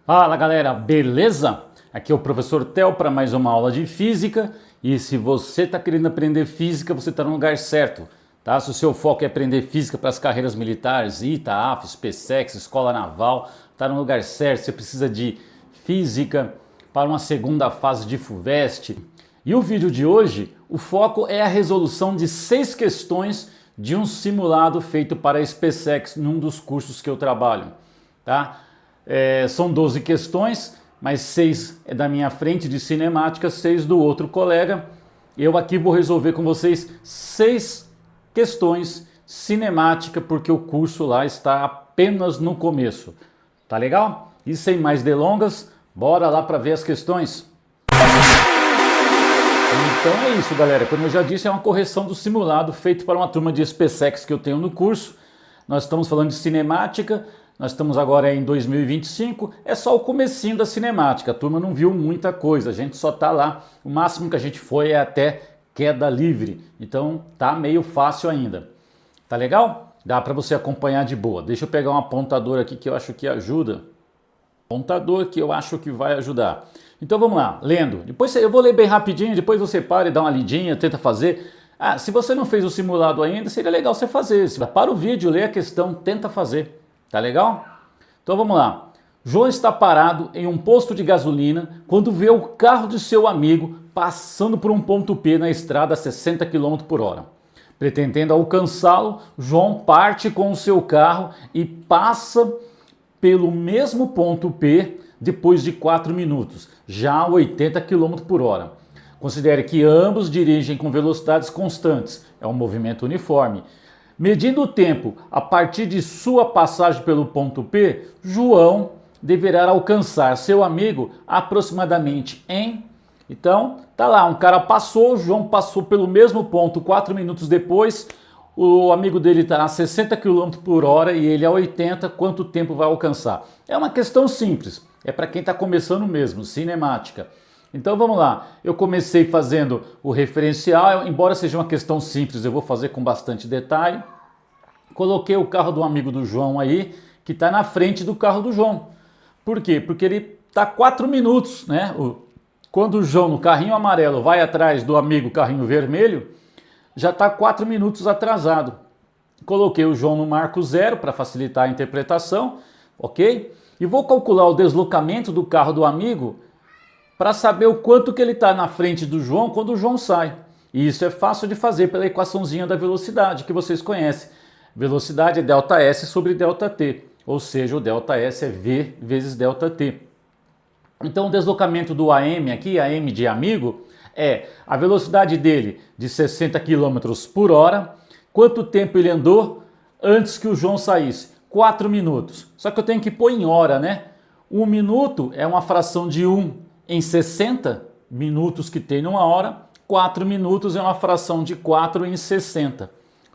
Fala galera, beleza? Aqui é o professor Theo para mais uma aula de física e se você está querendo aprender física, você está no lugar certo, tá? Se o seu foco é aprender física para as carreiras militares, ITA, AF, SpaceX, Escola Naval, está no lugar certo. Você precisa de física para uma segunda fase de FUVEST. E o vídeo de hoje, o foco é a resolução de 6 questões de um simulado feito para a SpaceX num dos cursos que eu trabalho, tá? São 12 questões, mas 6 é da minha frente de cinemática, 6 do outro colega. Eu aqui vou resolver com vocês 6 questões cinemática, porque o curso lá está apenas no começo. Tá legal? E sem mais delongas, bora lá para ver as questões. Então é isso, galera. Como eu já disse, é uma correção do simulado feito para uma turma de SpaceX que eu tenho no curso. Nós estamos falando de cinemática. Nós estamos agora em 2025, é só o comecinho da cinemática, a turma não viu muita coisa, a gente só tá lá, o máximo que a gente foi é até queda livre, então tá meio fácil ainda. Tá legal? Dá para você acompanhar de boa. Deixa eu pegar um apontador aqui que eu acho que ajuda. Apontador que eu acho que vai ajudar. Então vamos lá, lendo. Depois eu vou ler bem rapidinho, depois você para e dá uma lidinha, tenta fazer. Se você não fez o simulado ainda, seria legal você fazer. Você para o vídeo, lê a questão, tenta fazer. Tá legal? Então vamos lá. João está parado em um posto de gasolina quando vê o carro de seu amigo passando por um ponto P na estrada a 60 km por hora. Pretendendo alcançá-lo, João parte com o seu carro e passa pelo mesmo ponto P depois de 4 minutos, já a 80 km por hora. Considere que ambos dirigem com velocidades constantes, é um movimento uniforme. Medindo o tempo a partir de sua passagem pelo ponto P, João deverá alcançar seu amigo aproximadamente em... Então, tá lá, um cara passou, João passou pelo mesmo ponto 4 minutos depois, o amigo dele está a 60 km por hora e ele a 80, quanto tempo vai alcançar? É uma questão simples, é para quem está começando mesmo, cinemática. Então vamos lá, eu comecei fazendo o referencial, embora seja uma questão simples, eu vou fazer com bastante detalhe. Coloquei o carro do amigo do João aí, que está na frente do carro do João. Por quê? Porque ele está 4 minutos, né? Quando o João no carrinho amarelo vai atrás do amigo carrinho vermelho, já está 4 minutos atrasado. Coloquei o João no marco 0 para facilitar a interpretação, ok? E vou calcular o deslocamento do carro do amigo para saber o quanto que ele está na frente do João quando o João sai. E isso é fácil de fazer pela equaçãozinha da velocidade que vocês conhecem. Velocidade é ΔS sobre ΔT, ou seja, o ΔS é V vezes ΔT. Então o deslocamento do AM aqui, AM de amigo, é a velocidade dele de 60 km por hora. Quanto tempo ele andou antes que o João saísse? 4 minutos. Só que eu tenho que pôr em hora, né? 1 minuto é uma fração de 1 em 60 minutos que tem numa hora, 4 minutos é uma fração de 4 em 60,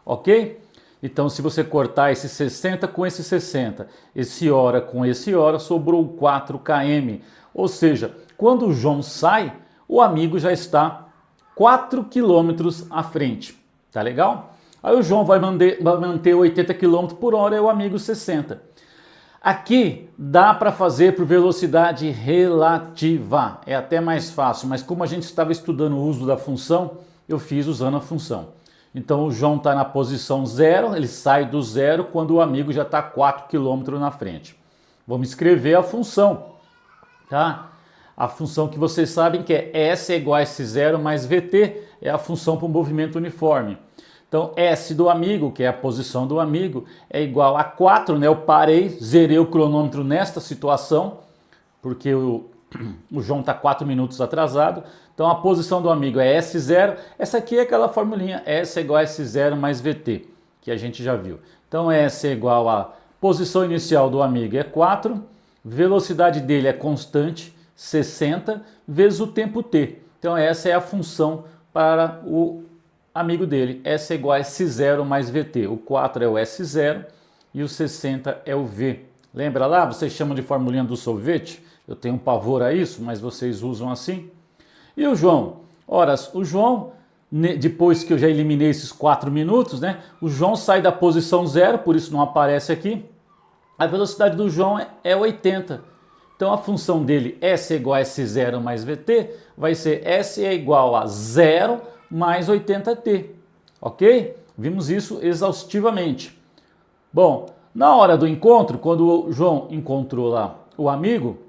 ok? Então se você cortar esse 60 com esse 60, esse hora com esse hora, sobrou 4 km. Ou seja, quando o João sai, o amigo já está 4 km à frente, tá legal? Aí o João vai manter 80 km por hora e o amigo 60. Aqui dá para fazer por velocidade relativa, é até mais fácil, mas como a gente estava estudando o uso da função, eu fiz usando a função. Então o João está na posição 0, ele sai do 0 quando o amigo já está 4 km na frente. Vamos escrever a função, tá? A função que vocês sabem que é S é igual a S0 mais VT, é a função para o movimento uniforme. Então S do amigo, que é a posição do amigo, é igual a 4, né? Eu parei, zerei o cronômetro nesta situação, porque o João está 4 minutos atrasado. Então a posição do amigo é S0. Essa aqui é aquela formulinha S é igual a S0 mais VT, que a gente já viu. Então S é igual a posição inicial do amigo é 4, velocidade dele é constante, 60, vezes o tempo T. Então essa é a função para o amigo dele, S é igual a S0 mais VT. O 4 é o S0 e o 60 é o V. Lembra lá? Vocês chamam de formulinha do sorvete? Eu tenho um pavor a isso, mas vocês usam assim. E o João? Ora, o João, depois que eu já eliminei esses 4 minutos, né? O João sai da posição 0, por isso não aparece aqui. A velocidade do João é 80. Então a função dele S é igual a S0 mais VT, vai ser S é igual a 0 mais 80T, ok? Vimos isso exaustivamente. Bom, na hora do encontro, quando o João encontrou lá o amigo,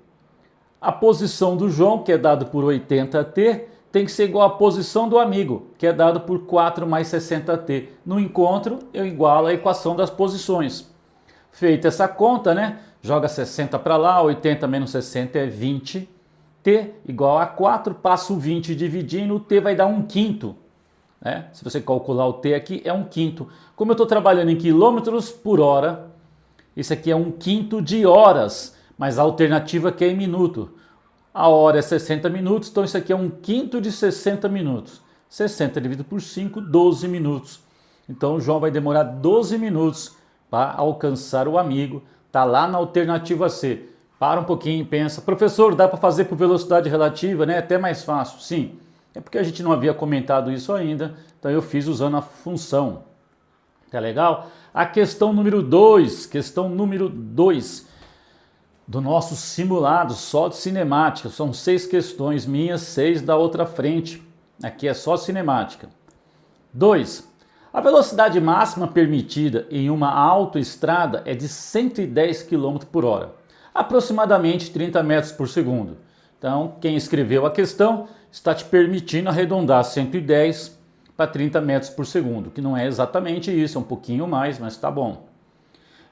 a posição do João, que é dado por 80T, tem que ser igual à posição do amigo, que é dado por 4 mais 60T. No encontro, eu igualo a equação das posições. Feita essa conta, né? Joga 60 para lá, 80 menos 60 é 20. T igual a 4, passo o 20 dividindo, o T vai dar 1/5. Né? Se você calcular o T aqui, é 1/5. Como eu estou trabalhando em quilômetros por hora, isso aqui é 1/5 de horas, mas a alternativa aqui é em minuto. A hora é 60 minutos, então isso aqui é 1/5 de 60 minutos. 60 dividido por 5, 12 minutos. Então o João vai demorar 12 minutos para alcançar o amigo. Está lá na alternativa C. Para um pouquinho e pensa, professor, dá para fazer por velocidade relativa, né? É até mais fácil. Sim, é porque a gente não havia comentado isso ainda, então eu fiz usando a função. Tá legal? A questão número 2, do nosso simulado só de cinemática. São 6 questões minhas, 6 da outra frente. Aqui é só cinemática. 2. A velocidade máxima permitida em uma autoestrada é de 110 km por hora, aproximadamente 30 metros por segundo. Então, quem escreveu a questão está te permitindo arredondar 110 para 30 metros por segundo, que não é exatamente isso, é um pouquinho mais, mas tá bom.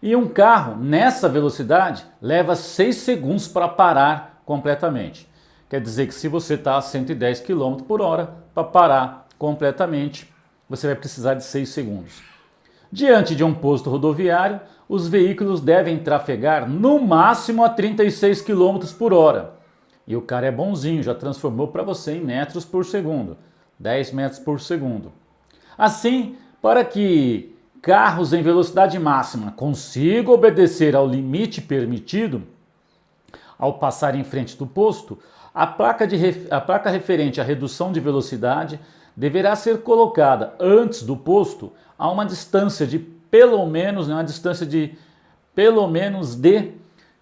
E um carro nessa velocidade leva 6 segundos para parar completamente. Quer dizer que se você está a 110 km por hora, para parar completamente, você vai precisar de 6 segundos. Diante de um posto rodoviário, os veículos devem trafegar no máximo a 36 km por hora. E o cara é bonzinho, já transformou para você em metros por segundo, 10 metros por segundo. Assim, para que carros em velocidade máxima consigam obedecer ao limite permitido ao passar em frente do posto, a placa referente à redução de velocidade deverá ser colocada antes do posto a uma distância de pelo menos D.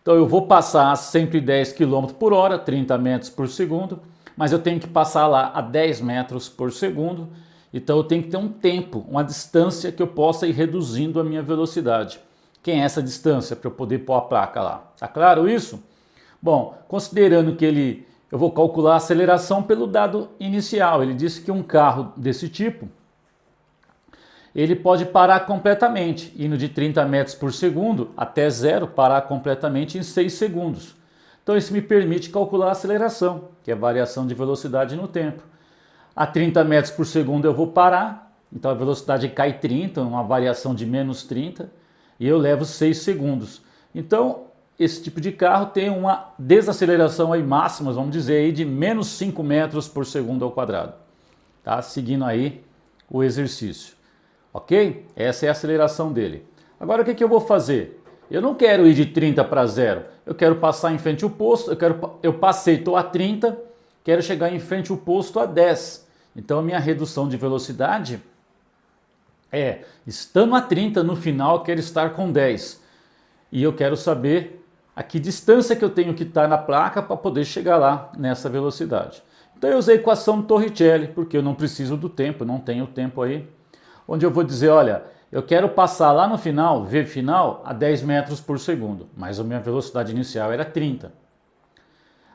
Então eu vou passar a 110 km por hora, 30 metros por segundo, mas eu tenho que passar lá a 10 metros por segundo. Então eu tenho que ter um tempo, uma distância que eu possa ir reduzindo a minha velocidade. Quem é essa distância para eu poder pôr a placa lá? Tá claro isso? Bom, considerando que eu vou calcular a aceleração pelo dado inicial. Ele disse que um carro desse tipo, ele pode parar completamente, indo de 30 metros por segundo até 0, parar completamente em 6 segundos. Então isso me permite calcular a aceleração, que é a variação de velocidade no tempo. A 30 metros por segundo eu vou parar, então a velocidade cai 30, uma variação de menos 30, e eu levo 6 segundos. Então, esse tipo de carro tem uma desaceleração aí máxima, vamos dizer, aí de menos 5 metros por segundo ao quadrado. Tá? Seguindo aí o exercício. Ok? Essa é a aceleração dele. Agora o que eu vou fazer? Eu não quero ir de 30 para 0, eu quero passar em frente ao posto, eu passei, estou a 30, quero chegar em frente ao posto a 10. Então a minha redução de velocidade é, estando a 30 no final, eu quero estar com 10. E eu quero saber a que distância que eu tenho que estar na placa para poder chegar lá nessa velocidade. Então eu usei a equação de Torricelli, porque eu não preciso do tempo, não tenho tempo aí. Onde eu vou dizer, olha, eu quero passar lá no final, V final, a 10 metros por segundo. Mas a minha velocidade inicial era 30.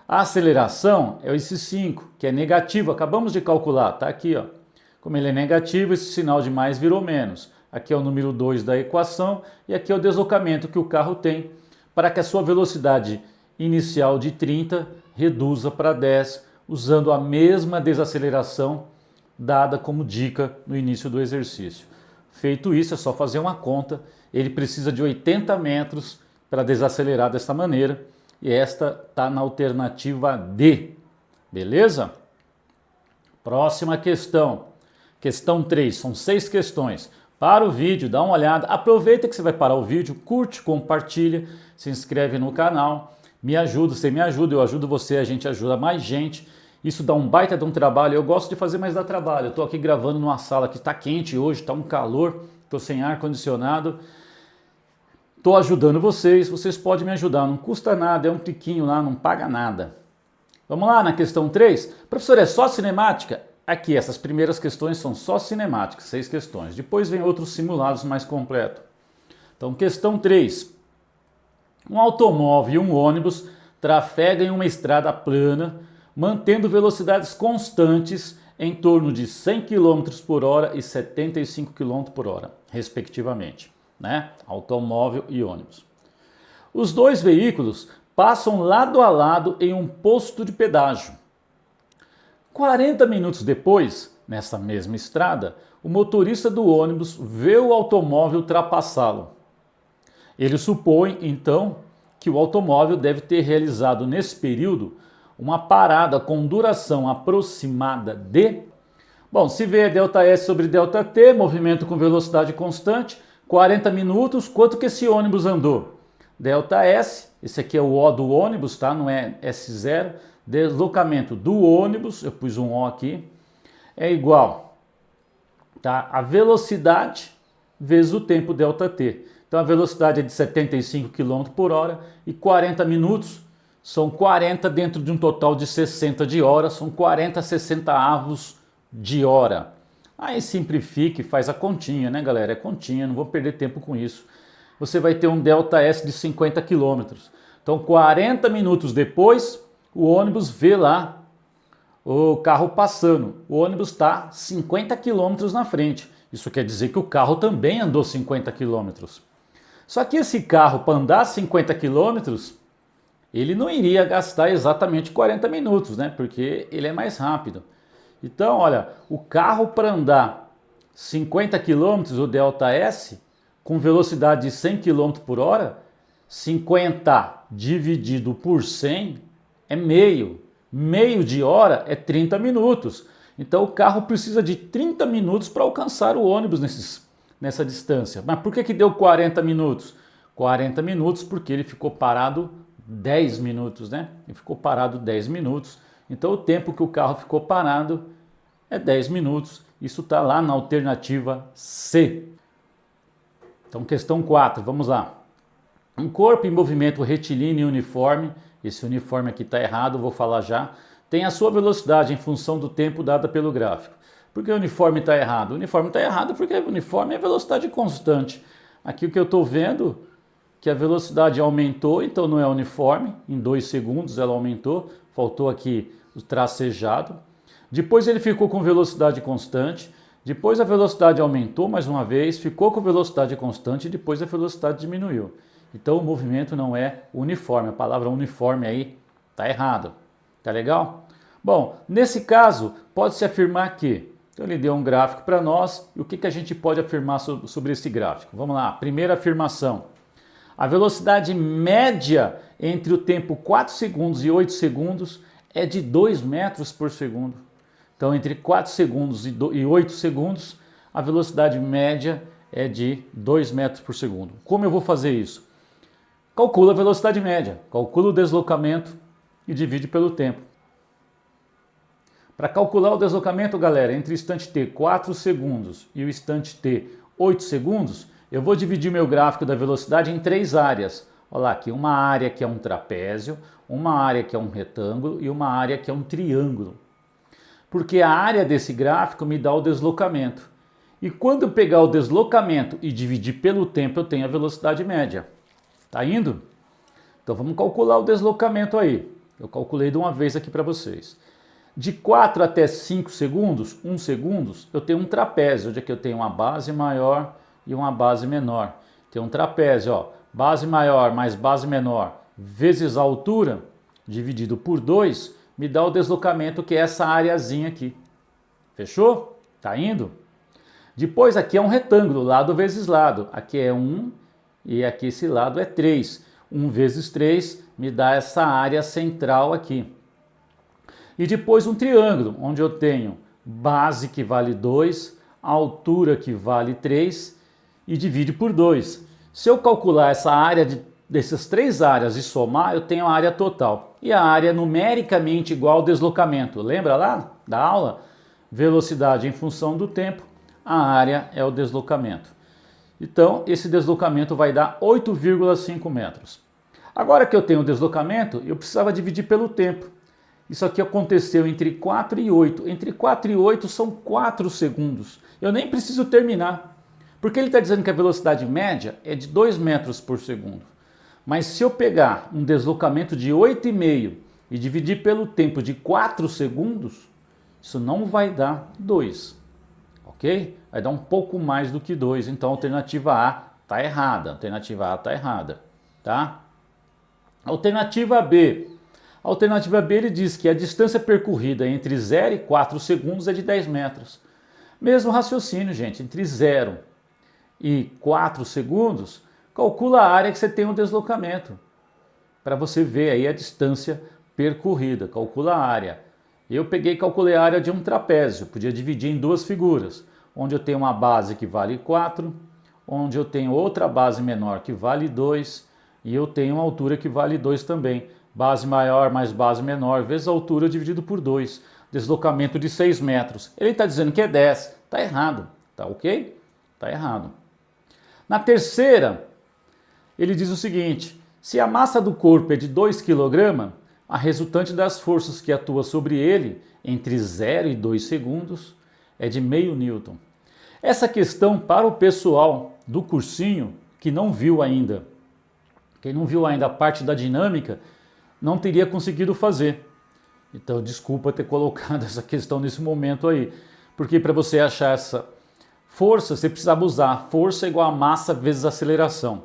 A aceleração é esse 5, que é negativo, acabamos de calcular, tá aqui, ó. Como ele é negativo, esse sinal de mais virou menos. Aqui é o número 2 da equação e aqui é o deslocamento que o carro tem para que a sua velocidade inicial de 30 reduza para 10, usando a mesma desaceleração dada como dica no início do exercício. Feito isso, é só fazer uma conta. Ele precisa de 80 metros para desacelerar dessa maneira. E esta está na alternativa D. Beleza? Próxima questão. Questão 3. São 6 questões. Para o vídeo, dá uma olhada. Aproveita que você vai parar o vídeo, curte, compartilha, se inscreve no canal. Me ajuda, você me ajuda, eu ajudo você, a gente ajuda mais gente. Isso dá um baita de um trabalho. Eu gosto de fazer, mas dá trabalho. Eu estou aqui gravando numa sala que está quente hoje, está um calor, estou sem ar condicionado. Estou ajudando vocês, vocês podem me ajudar, não custa nada, é um tiquinho lá, não paga nada. Vamos lá na questão 3. Professor, é só cinemática? Aqui, essas primeiras questões são só cinemáticas, 6 questões. Depois vem outros simulados mais completos. Então, questão 3. Um automóvel e um ônibus trafegam em uma estrada plana, mantendo velocidades constantes em torno de 100 km por hora e 75 km por hora, respectivamente, né? Automóvel e ônibus. Os dois veículos passam lado a lado em um posto de pedágio. 40 minutos depois, nessa mesma estrada, o motorista do ônibus vê o automóvel ultrapassá-lo. Ele supõe, então, que o automóvel deve ter realizado nesse período uma parada com duração aproximada de... Bom, se vê ΔS sobre ΔT, movimento com velocidade constante, 40 minutos, quanto que esse ônibus andou? ΔS, esse aqui é o O do ônibus, tá? Não é S0, deslocamento do ônibus, eu pus um O aqui, é igual, tá? A velocidade vezes o tempo ΔT. Então a velocidade é de 75 km por hora e 40 minutos são 40 dentro de um total de 60 de hora, são 40 60avos de hora. Aí simplifica e faz a continha, né, galera? É continha, não vou perder tempo com isso. Você vai ter um ΔS de 50 km. Então 40 minutos depois, o ônibus vê lá o carro passando. O ônibus está 50 km na frente. Isso quer dizer que o carro também andou 50 km. Só que esse carro, para andar 50 km, ele não iria gastar exatamente 40 minutos, né? Porque ele é mais rápido. Então, olha, o carro para andar 50 km, o ΔS, com velocidade de 100 km por hora, 50 dividido por 100 é meio. Meio de hora é 30 minutos. Então o carro precisa de 30 minutos para alcançar o ônibus nessa distância. Mas por que deu 40 minutos? 40 minutos porque ele ficou parado 10 minutos, né? Ele ficou parado 10 minutos. Então o tempo que o carro ficou parado é 10 minutos. Isso está lá na alternativa C. Então questão 4, vamos lá. Um corpo em movimento retilíneo e uniforme, esse uniforme aqui está errado, vou falar já, tem a sua velocidade em função do tempo dada pelo gráfico. Por que o uniforme está errado? O uniforme está errado porque o uniforme é velocidade constante. Aqui o que eu estou vendo que a velocidade aumentou, então não é uniforme, em 2 segundos ela aumentou, faltou aqui o tracejado. Depois ele ficou com velocidade constante, depois a velocidade aumentou mais uma vez, ficou com velocidade constante e depois a velocidade diminuiu. Então o movimento não é uniforme, a palavra uniforme aí está errado. Tá legal? Bom, nesse caso pode-se afirmar que, então ele deu um gráfico para nós, e o que a gente pode afirmar sobre esse gráfico? Vamos lá, primeira afirmação. A velocidade média entre o tempo 4 segundos e 8 segundos é de 2 metros por segundo. Então entre 4 segundos e 8 segundos, a velocidade média é de 2 metros por segundo. Como eu vou fazer isso? Calcula a velocidade média, calcula o deslocamento e divide pelo tempo. Para calcular o deslocamento, galera, entre o instante t 4 segundos e o instante t 8 segundos, eu vou dividir meu gráfico da velocidade em 3 áreas. Olha lá, aqui uma área que é um trapézio, uma área que é um retângulo e uma área que é um triângulo. Porque a área desse gráfico me dá o deslocamento. E quando eu pegar o deslocamento e dividir pelo tempo, eu tenho a velocidade média. Tá indo? Então vamos calcular o deslocamento aí. Eu calculei de uma vez aqui para vocês. De 4 até 5 segundos, 1 segundo, eu tenho um trapézio, onde aqui eu tenho uma base maior e uma base menor. Tem um trapézio, ó, base maior mais base menor vezes a altura, dividido por 2, me dá o deslocamento que é essa areazinha aqui. Fechou? Tá indo? Depois aqui é um retângulo, lado vezes lado. Aqui é 1 e aqui esse lado é 3. 1 vezes 3 me dá essa área central aqui. E depois um triângulo, onde eu tenho base que vale 2, altura que vale 3 e divide por 2. Se eu calcular essa área dessas 3 áreas e somar, eu tenho a área total. E a área numericamente igual ao deslocamento. Lembra lá da aula? Velocidade em função do tempo, a área é o deslocamento. Então, esse deslocamento vai dar 8,5 metros. Agora que eu tenho o deslocamento, eu precisava dividir pelo tempo. Isso aqui aconteceu entre 4 e 8. Entre 4 e 8 são 4 segundos. Eu nem preciso terminar, porque ele está dizendo que a velocidade média é de 2 metros por segundo. Mas se eu pegar um deslocamento de 8,5 e dividir pelo tempo de 4 segundos, isso não vai dar 2. Ok? Vai dar um pouco mais do que 2. Então a alternativa A está errada. A alternativa A está errada. Tá? Alternativa B. A alternativa B ele diz que a distância percorrida entre 0 e 4 segundos é de 10 metros. Mesmo raciocínio, gente. Entre 0 e 4 segundos, calcula a área que você tem um deslocamento. Para você ver aí a distância percorrida. Calcula a área. Eu peguei e calculei a área de um trapézio. Podia dividir em duas figuras. Onde eu tenho uma base que vale 4, onde eu tenho outra base menor que vale 2, e eu tenho uma altura que vale 2 também. Base maior mais base menor, vezes a altura dividido por 2. Deslocamento de 6 metros. Ele está dizendo que é 10. Está errado. Tá ok? Está errado. Na terceira, ele diz o seguinte: se a massa do corpo é de 2 kg, a resultante das forças que atua sobre ele entre 0 e 2 segundos é de meio newton. Essa questão para o pessoal do cursinho que não viu ainda, quem não viu ainda a parte da dinâmica, não teria conseguido fazer. Então, desculpa ter colocado essa questão nesse momento aí, porque para você achar essa força, você precisava usar força igual a massa vezes aceleração,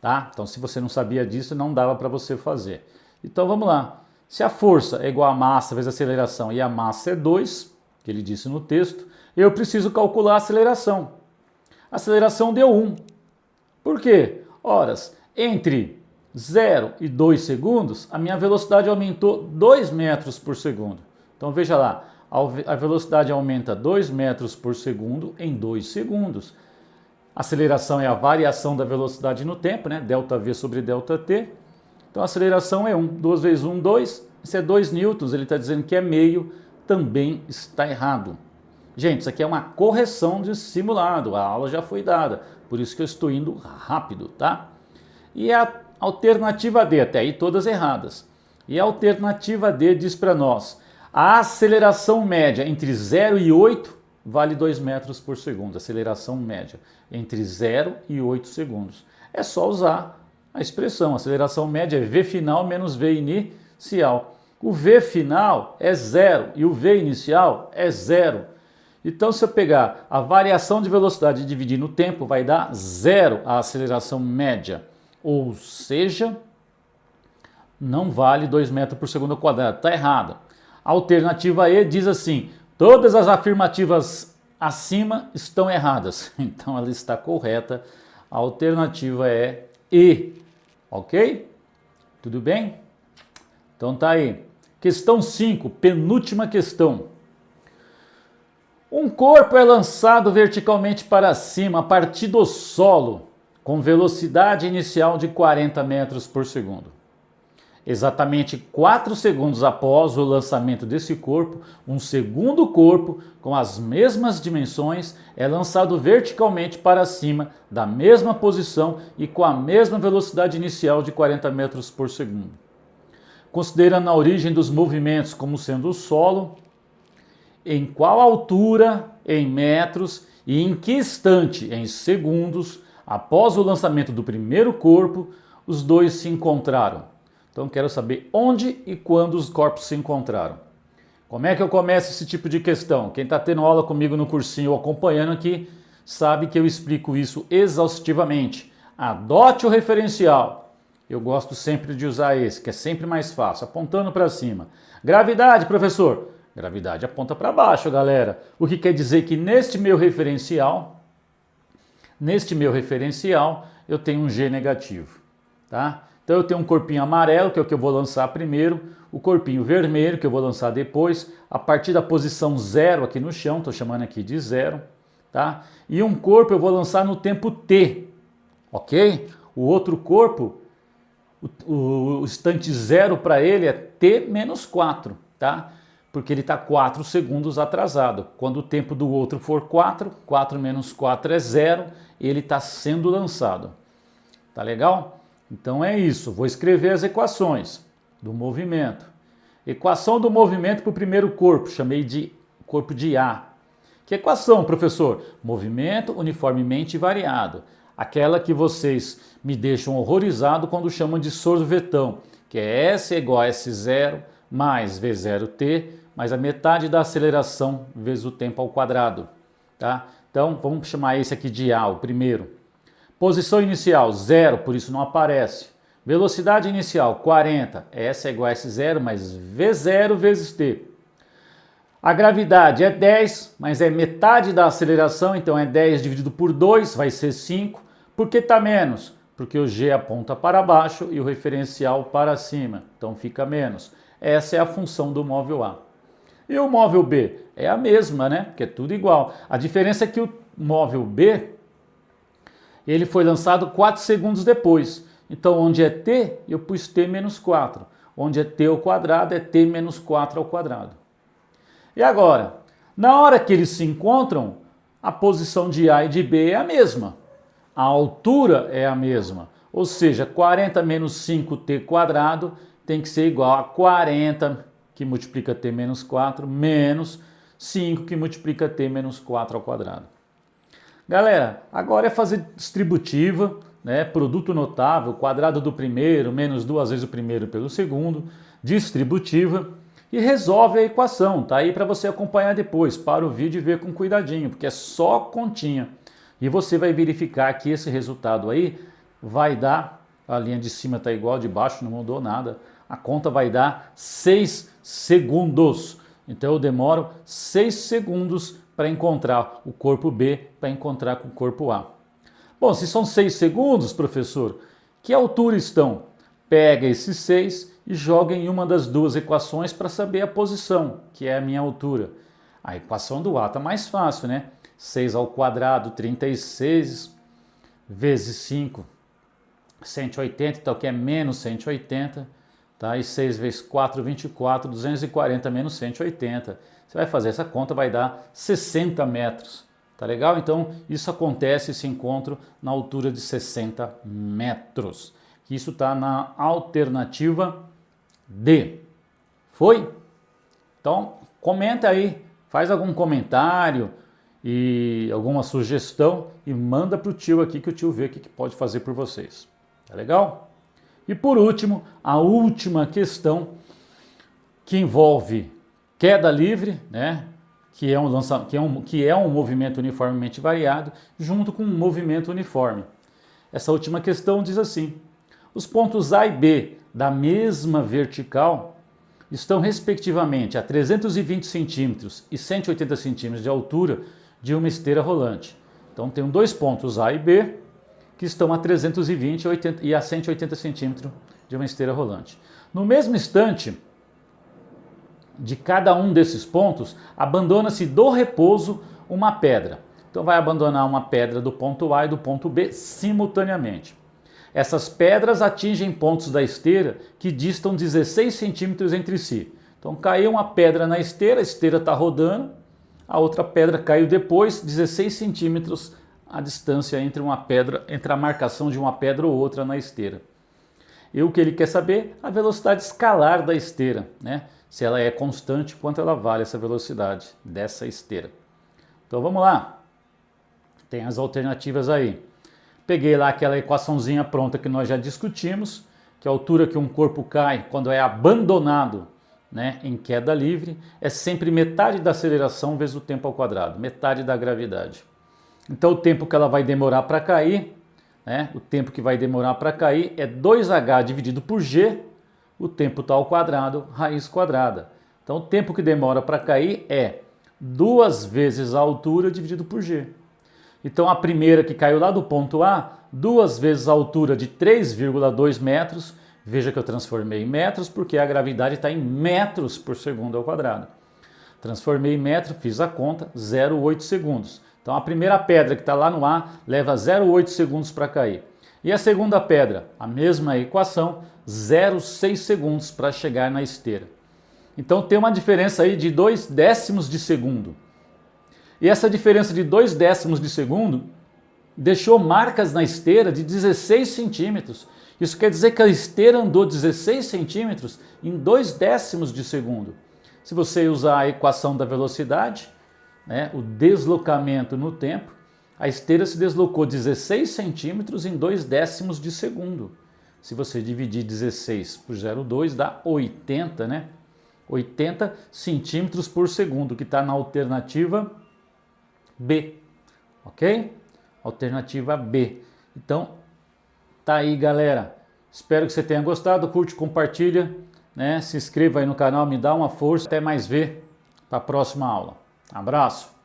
tá? Então, se você não sabia disso, não dava para você fazer. Então, vamos lá. Se a força é igual a massa vezes aceleração e a massa é 2, que ele disse no texto, eu preciso calcular a aceleração. A aceleração deu 1. Por quê? Horas, entre 0 e 2 segundos, a minha velocidade aumentou 2 metros por segundo. Então veja lá, a velocidade aumenta 2 metros por segundo em 2 segundos. A aceleração é a variação da velocidade no tempo, né? Δv sobre ΔT. Então a aceleração é 1. 2 vezes 1, 2. Isso é 2 newtons, ele está dizendo que é meio, também está errado. Gente, isso aqui é uma correção de simulado, a aula já foi dada, por isso que eu estou indo rápido, tá? E a alternativa D, até aí todas erradas. E a alternativa D diz para nós, a aceleração média entre 0 e 8 vale 2 metros por segundo, aceleração média entre 0 e 8 segundos. É só usar a expressão, aceleração média é V final menos V inicial. O V final é 0 e o V inicial é 0. Então, se eu pegar a variação de velocidade e dividir no tempo, vai dar 0 a aceleração média. Ou seja, não vale 2 metros por segundo ao quadrado. Está errado. A alternativa E diz assim, todas as afirmativas acima estão erradas. Então, ela está correta. A alternativa é E. Ok? Tudo bem? Então tá aí. Questão 5, penúltima questão. Um corpo é lançado verticalmente para cima a partir do solo, com velocidade inicial de 40 metros por segundo. Exatamente 4 segundos após o lançamento desse corpo, um segundo corpo com as mesmas dimensões é lançado verticalmente para cima, da mesma posição e com a mesma velocidade inicial de 40 metros por segundo. Considerando a origem dos movimentos como sendo o solo, em qual altura, em metros e em que instante, em segundos, após o lançamento do primeiro corpo, os dois se encontraram. Então quero saber onde e quando os corpos se encontraram. Como é que eu começo esse tipo de questão? Quem está tendo aula comigo no cursinho ou acompanhando aqui, sabe que eu explico isso exaustivamente. Adote o referencial. Eu gosto sempre de usar esse, que é sempre mais fácil, apontando para cima. Gravidade, professor. Gravidade aponta para baixo, galera. O que quer dizer que neste meu referencial, eu tenho um G negativo, tá? Então eu tenho um corpinho amarelo, que é o que eu vou lançar primeiro, o corpinho vermelho, que eu vou lançar depois, a partir da posição 0 aqui no chão, estou chamando aqui de 0, tá? E um corpo eu vou lançar no tempo T, ok? O outro corpo, o instante 0 para ele é T menos 4, tá? porque ele está 4 segundos atrasado. Quando o tempo do outro for 4, 4 menos 4 é 0, ele está sendo lançado. Tá legal? Então é isso, vou escrever as equações do movimento. Equação do movimento para o primeiro corpo, chamei de corpo de A. Que equação, professor? Movimento uniformemente variado. Aquela que vocês me deixam horrorizado quando chamam de sorvetão, que é S igual a S0 mais V0t, mais a metade da aceleração vezes o tempo ao quadrado. Tá? Então, vamos chamar esse aqui de A, o primeiro. Posição inicial, 0, por isso não aparece. Velocidade inicial, 40. S é igual a S0 mais V0 vezes t. A gravidade é 10, mas é metade da aceleração, então é 10 dividido por 2, vai ser 5. Por que está menos? Porque o G aponta para baixo e o referencial para cima, então fica menos. Essa é a função do móvel A. E o móvel B? É a mesma, né? Porque é tudo igual. A diferença é que o móvel B, ele foi lançado 4 segundos depois. Então, onde é t, eu pus t menos 4. Onde é t ao quadrado, é t menos 4 ao quadrado. E agora, na hora que eles se encontram, a posição de A e de B é a mesma. A altura é a mesma. Ou seja, 40 menos 5t quadrado tem que ser igual a 40, que multiplica t menos 4, menos 5, que multiplica t menos 4 ao quadrado. Galera, agora é fazer distributiva, né? Produto notável, quadrado do primeiro, menos 2 vezes o primeiro pelo segundo, distributiva, e resolve a equação. Tá aí para você acompanhar depois. Para o vídeo e ver com cuidadinho, porque é só continha. E você vai verificar que esse resultado aí vai dar, a linha de cima está igual, de baixo não mudou nada, a conta vai dar 6 segundos. Então eu demoro 6 segundos para encontrar o corpo B, para encontrar com o corpo A. Bom, se são 6 segundos, professor, que altura estão? Pega esses 6 e joga em uma das duas equações para saber a posição, que é a minha altura. A equação do A está mais fácil, né? 6 ao quadrado, 36, vezes 5, 180, então que é menos 180, tá? E 6 vezes 4, 24, 240 menos 180. Você vai fazer essa conta, vai dar 60 metros. Tá legal? Então, isso acontece, esse encontro, na altura de 60 metros. Isso está na alternativa D. Foi? Então, comenta aí, faz algum comentário e alguma sugestão e manda para o tio aqui, que o tio vê o que pode fazer por vocês. Tá legal? E por último, a última questão, que envolve queda livre, né? Que é um movimento uniformemente variado, junto com um movimento uniforme. Essa última questão diz assim: os pontos A e B da mesma vertical estão respectivamente a 320 centímetros e 180 centímetros de altura de uma esteira rolante. Então tem dois pontos A e B que estão a 320 e a 180 centímetros de uma esteira rolante. No mesmo instante de cada um desses pontos, abandona-se do repouso uma pedra. Então vai abandonar uma pedra do ponto A e do ponto B simultaneamente. Essas pedras atingem pontos da esteira que distam 16 centímetros entre si. Então caiu uma pedra na esteira, a esteira está rodando, a outra pedra caiu depois, 16 centímetros a distância entre uma pedra, entre a marcação de uma pedra ou outra na esteira. E o que ele quer saber? A velocidade escalar da esteira, né? Se ela é constante, quanto ela vale essa velocidade dessa esteira. Então vamos lá. Tem as alternativas aí. Peguei lá aquela equaçãozinha pronta que nós já discutimos, que a altura que um corpo cai quando é abandonado, né, em queda livre, é sempre metade da aceleração vezes o tempo ao quadrado, metade da gravidade. Então o tempo que ela vai demorar para cair, né, o tempo que vai demorar para cair é 2h dividido por g, o tempo está ao quadrado, raiz quadrada. Então o tempo que demora para cair é 2 vezes a altura dividido por g. Então a primeira que caiu lá do ponto A, 2 vezes a altura de 3,2 metros, veja que eu transformei em metros porque a gravidade está em metros por segundo ao quadrado. Transformei em metro, fiz a conta, 0,8 segundos. Então a primeira pedra que está lá no A leva 0,8 segundos para cair. E a segunda pedra, a mesma equação, 0,6 segundos para chegar na esteira. Então tem uma diferença aí de 2 décimos de segundo. E essa diferença de 2 décimos de segundo deixou marcas na esteira de 16 centímetros. Isso quer dizer que a esteira andou 16 centímetros em 2 décimos de segundo. Se você usar a equação da velocidade, né, o deslocamento no tempo, a esteira se deslocou 16 centímetros em 2 décimos de segundo. Se você dividir 16 por 0,2 dá 80, né? 80 centímetros por segundo, que está na alternativa B, ok? Alternativa B. Então, tá aí, galera. Espero que você tenha gostado. Curte, compartilha, né? Se inscreva aí no canal, me dá uma força. Até mais ver para a próxima aula. Abraço!